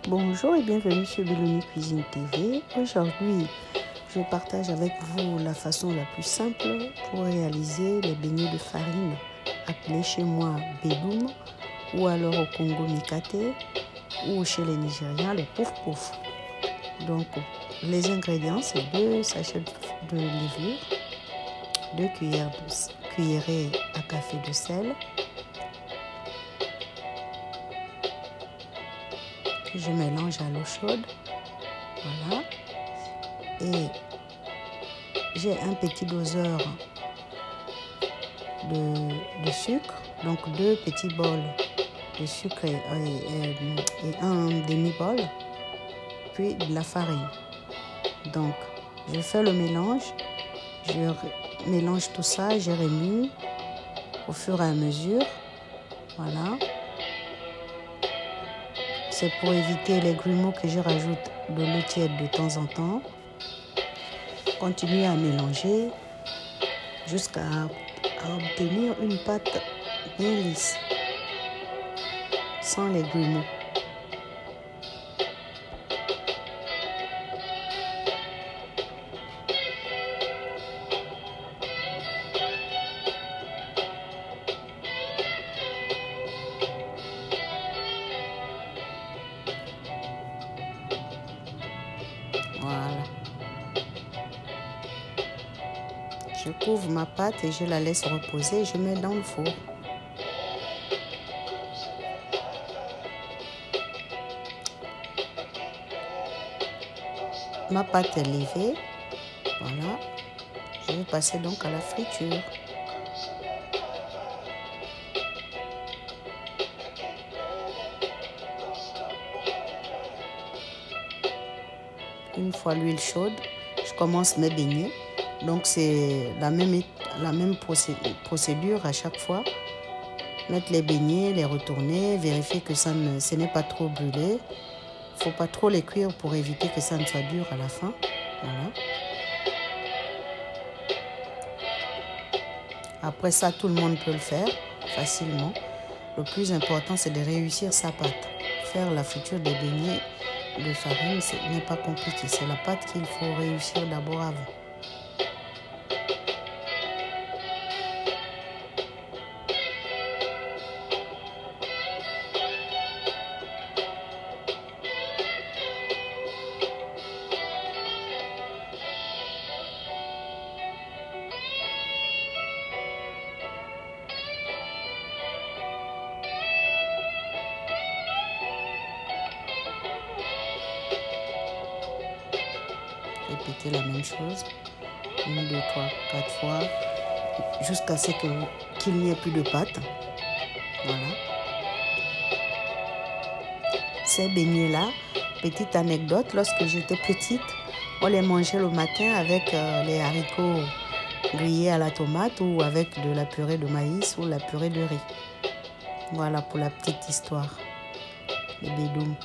Bonjour et bienvenue sur Beloni Cuisine TV. Aujourd'hui, je partage avec vous la façon la plus simple pour réaliser les beignets de farine, appelés chez moi Bedoum, ou alors au Congo Mikate, ou chez les Nigériens le pouf pouf. Donc, les ingrédients, c'est 2 sachets de levure, 2 cuillerées à café de sel. Je mélange à l'eau chaude, voilà, et j'ai un petit doseur de sucre, donc 2 petits bols de sucre et un demi-bol, puis de la farine. Donc, je fais le mélange, je mélange tout ça, je remue au fur et à mesure, voilà. C'est pour éviter les grumeaux que je rajoute de l'eau tiède de temps en temps. Continue à mélanger jusqu'à obtenir une pâte bien lisse, sans les grumeaux. Voilà. Je couvre ma pâte et je la laisse reposer. Je mets dans le four. Ma pâte est levée. Voilà. Je vais passer donc à la friture. Une fois l'huile chaude, je commence mes beignets. Donc c'est la même procédure à chaque fois. Mettre les beignets, les retourner, vérifier que ce n'est pas trop brûlé. Il ne faut pas trop les cuire pour éviter que ça ne soit dur à la fin. Voilà. Après ça, tout le monde peut le faire facilement. Le plus important, c'est de réussir sa pâte. Faire la friture des beignets de farine, ce n'est pas compliqué. C'est la pâte qu'il faut réussir d'abord avant. Répétez la même chose, 1, 2, 3, 4 fois, jusqu'à ce qu'il n'y ait plus de pâte. Voilà. Ces beignets-là, petite anecdote, lorsque j'étais petite, on les mangeait le matin avec les haricots grillés à la tomate ou avec de la purée de maïs ou la purée de riz. Voilà pour la petite histoire, les Bedoum.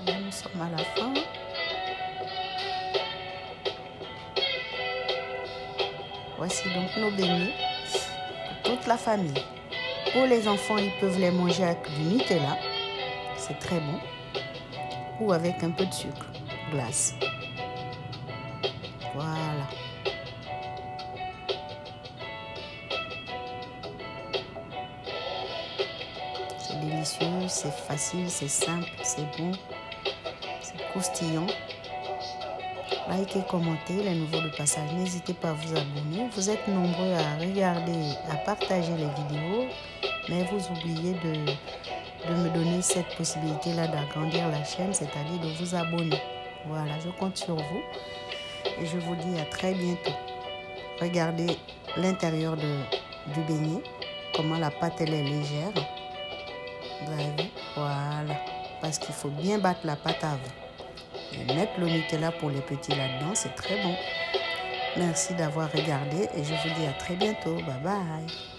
Nous sommes à la fin. Voici donc nos beignets pour toute la famille. Pour les enfants, ils peuvent les manger avec du Nutella. C'est très bon. Ou avec un peu de sucre glace. Voilà. délicieux, c'est facile, c'est simple, c'est bon, c'est croustillant. Likez, commentez les nouveaux de passage. N'hésitez pas à vous abonner. Vous êtes nombreux à regarder, à partager les vidéos, mais vous oubliez de me donner cette possibilité-là d'agrandir la chaîne, c'est-à-dire de vous abonner. Voilà, je compte sur vous et je vous dis à très bientôt. Regardez l'intérieur du beignet, comment la pâte elle est légère. Vous avez vu? Voilà, parce qu'il faut bien battre la pâte avant. Et mettre le Nutella pour les petits là-dedans, c'est très bon. Merci d'avoir regardé et je vous dis à très bientôt. Bye bye.